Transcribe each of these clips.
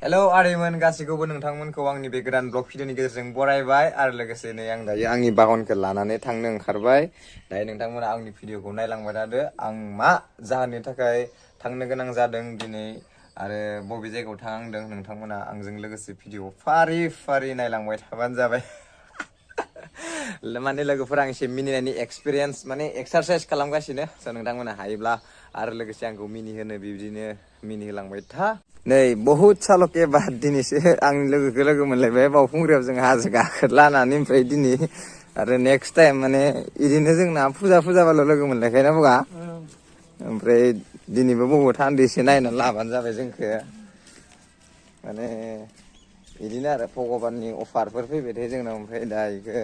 Hello आदैमोन गासैखौबो नोंथांमोनखौ आंनि बे गोदान ब्लग भिडिअनि गेजेरजों बरायबाय आरो लोगोसे नै आं दायो आंनि बागानखौ लानानै थांनो ओंखारबाय। दायो नोंथांमोना आंनि भिडिअखौ नायलांबाय थादो आं मा जाहोननि थाखाय थांनो गोनां जादों दिनै आरो बबे जायगायाव थांदों नोंथांमोना आंजों लोगोसे भिडिअ फारि फारि नायलांबाय थाबानो जाबाय। माने लोगोफोरा आं एसे मिनिनायनि एक्सपिरियेन्स माने एक्सारसाइस खालामगासिनो स' नोंथांमोना हायोब्ला आरो लोगोसे आंखौ मिनिहोनो बिब्दिनो मिनिहोलांबाय था। नै बहुद सालके बाद दिनैसो आंनि लोगोखौ लोगो मोनलायबाय बावखुंग्रियाव जों हाजो गाखोलानानै ओमफ्राय दिनै आरो नेक्स्ट टाइम माने इदिनो जोंना फुजा फुजाबाल' लोगो मोनलायखायोना बुगा ओमफ्राय दिनैबो बबाव थान्दैसो एसे नायना लाबानो जाबाय जोंखो माने बिदिनो आरो भगबाननि अफारफोर फैबाय थायो जोंनाव ओमफ्राय दा इखो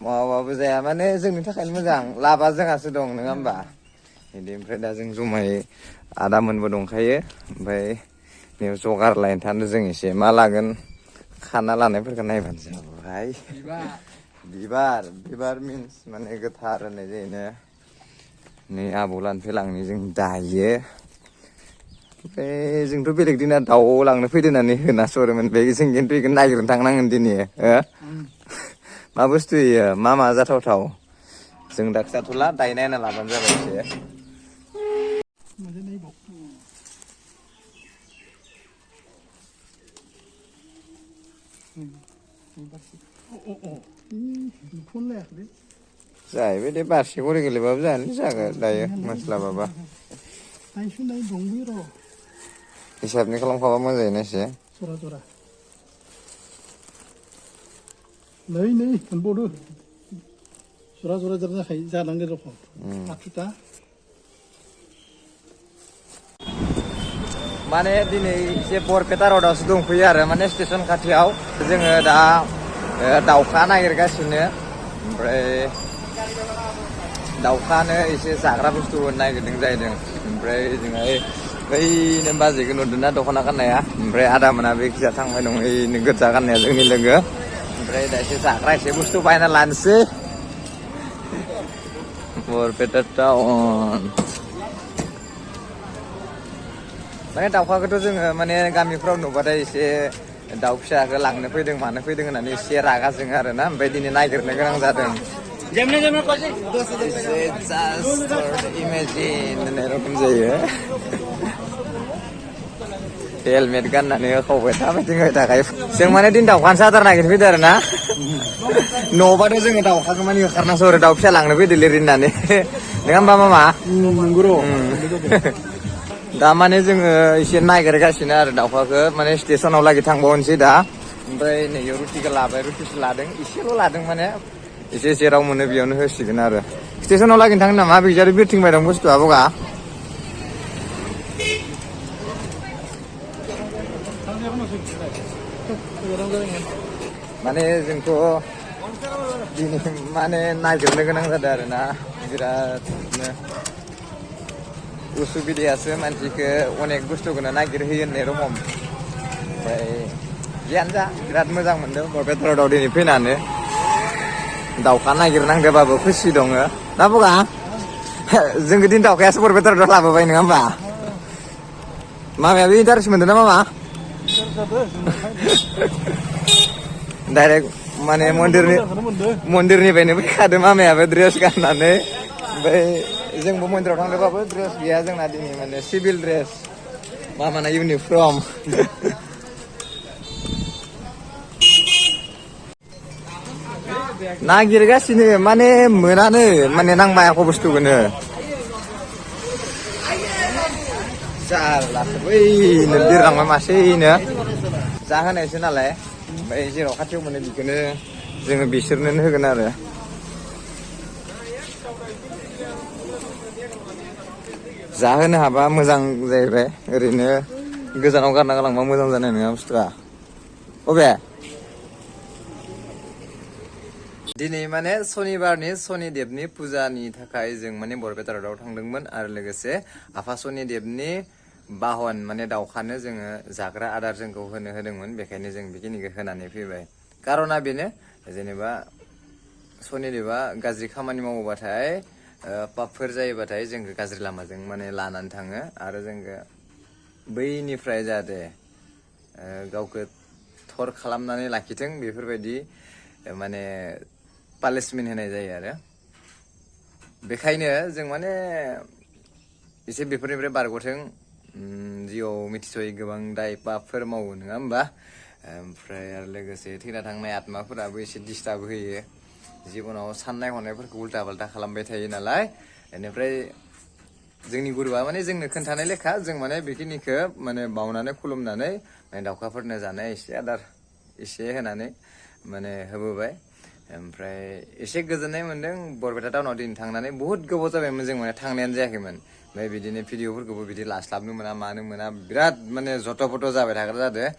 मावाबाबो जाया माने जोंनि थाखायनो मोजां लाबा जोंहासो दं नङा होमबा बिदि ओमफ्राय दा जों जमायै आदा मोनबो दंखायो ओमफ्राय बेयाव जगार लायनो थानो जों एसे मा लागोन खाना लानायफोरखौ नायबानो जाबाय। बिबार बिबार मिन्स माने गोथार होननाय जायोना नै आबौ लानिफ्राय लांनि जों दायो ओमफ्राय जोंथ' बेलेग दिना दाउ लांनो फैदो होननानै होना सरोमोन बे जों खिन्थु बेखौनो नागिरनो थांनांगोन दिनै मा बुस्थु इयो मा जाथावथाव जों दा खिथाथ'ला दायो नायना लाबानो जाबाय एसे जाहैबाय दे बारसे गरि गोलैबाबो जायालै जागोन दायो मोनस्लाबाबा हिसाबनि खालामखाबा मोजां जायोना एसे जरा जरा नै मोनबावदो जरा जरा जाखायो जानांगौ रखम आथुथा माने दिनै एसे बरपेटा रडआवसो दंफैयो आरो माने स्टेसन खाथियाव जोङो दा दाउखा नागिरगासिनो ओमफ्राय दाउखानो एसे जाग्रा बुस्थु नागिरदों जाहैदों ओमफ्राय जोंहा बैनो बाजैखौ नुदोंना दख'ना गाननाया ओमफ्राय आदा मोना बे खिजा थांबाय दं ओइनो गोजा गाननाया जोंनि लोगो ओमफ्राय दा एसे जाग्रा एसे बुस्थु बायना लानोसै बरपेटा टाउन माने दाउखाखौथ' जोङो माने गामिफ्राव नुबाथाय एसे दाउ फिसाखौ लांनो फैदों मानो फैदों होननानै एसे रागा जोङो आरोना ओमफ्राय दिनै नागिरनो गोनां जादों इमेजिन होननाय रखम जायो हेलमेट गाननानै खावबाय थाबाय थाखाय जों माने दिन दाउखानोसो आदार नागिरनो फैदों आरो ना न'बाथ' जोङो दाउखाखौ माने होखारनासो हरो दाउ फिसा लांनो फैदो लिरि होननानै नङा होमबा मामा दा माने जोङो एसे नागिरगासिनो आरो दाउखाखौ माने स्टेसनाव लागै थांबावनोसै दा ओमफ्राय नै रुटिखौ लाबाय रुटिसो लादों एसेल' लादों माने एसे जेराव मोनो बेयावनो होसिगोन आरो स्टेसनाव लागिनो थांगोन नामा बिजारो बिरथिंबाय दं बुस्थुआ बगा माने जोंथ' दिनै माने नागिरनो गोनां जादों आरोना बिरादनो उसुबिदायासो मानसिखौ अनेक बुस्थुखौनो नागिरहोयो होननाय रखम ओमफ्राय जियानो जा बिराद मोजां मोनदों बरपेटा रडआव दिनै फैनानै दाउखा नागिरनांगौबाबो खुसि दङ ना बुगा जों दिन दाउखायासो बरपेटा रडआव लाबोबाय नङा होमबा मामायाबो इन्टारेस्ट मोनदों ना मामा डाइरेक्ट माने मन्दिरनिफ्रायनो फैखादों मामायाबो ड्रेस गाननानै ओमफ्राय जोंबो मन्दिराव थांदोंबाबो ड्रेस गैया जोंना दिनै माने सिभिल ड्रेस मामाना इउनिफर्म नागिरगासिनो माने मोनानो माने नांबाय आख' बुस्थुखौनो जारलासो बैनो बिरलांबाय मासेनो जाहोनायसो नालाय ओमफ्राय जेराव खाथियाव मोनो बेखौनो जोङो बिसोरनोनो होगोन आरो जाहोनो हाबा मोजां जाहैबाय ओरैनो गोजानाव गारना गालांबा मोजां जानाय नङा बुस्थुआ अबे दिनै माने सनिबारनि शनिदेबनि फुजानि थाखाय जों माने बरपेटा रडआव थांदोंमोन आरो लोगोसे आफा शनिदेबनि बाहन माने दाउखानो जोङो जाग्रा आदार जोंखौ होनो होदोंमोन बेखायनो जों बेखिनिखौ होनानै फैबाय कारना बेनो जेनेबा शनिदेबा गाज्रि खामानि मावोबाथाय पापफोर जायोबाथाय जोंखौ गाज्रि लामाजों माने लानानै थाङो आरो जोंखौ बैनिफ्राय जाहाथे गावखौ थर खालामनानै लाखिथों बेफोरबायदि माने पानिशमेन्ट होनाय जायो आरो बेखायनो जों माने एसे बेफोरनिफ्राय बारग'थों जिउआव मिथिस'यै गोबां दाय पापफोर मावो नङा होमबा ओमफ्राय आरो लोगोसे थैना थांनाय आत्माफोराबो एसे डिस्टार्ब होयो जिबनाव साननाय हनायफोरखौ उल्टा पाल्टा खालामबाय थायो नालाय बेनिफ्राय जोंनि गुरुआ माने जोंनो खोन्थानाय लेखा जों माने बेखिनिखौ माने बावनानै खुलुमनानै माने दाउखाफोरनो जानाय एसे आदार एसे होनानै माने होबोबाय ओमफ्राय एसे गोजोननाय मोन्दों बरपेटा टाउनाव दिनै थांनानै बुहुत गोबाव जाबायमोन जों माने थांनायानो जायाखैमोन ओमफ्राय बिदिनो भिडिअफोरखौबो बिदि लास्लाबनो मोना मानो मोना बिराद माने जथ' फथ' जाबाय थाग्रा जादों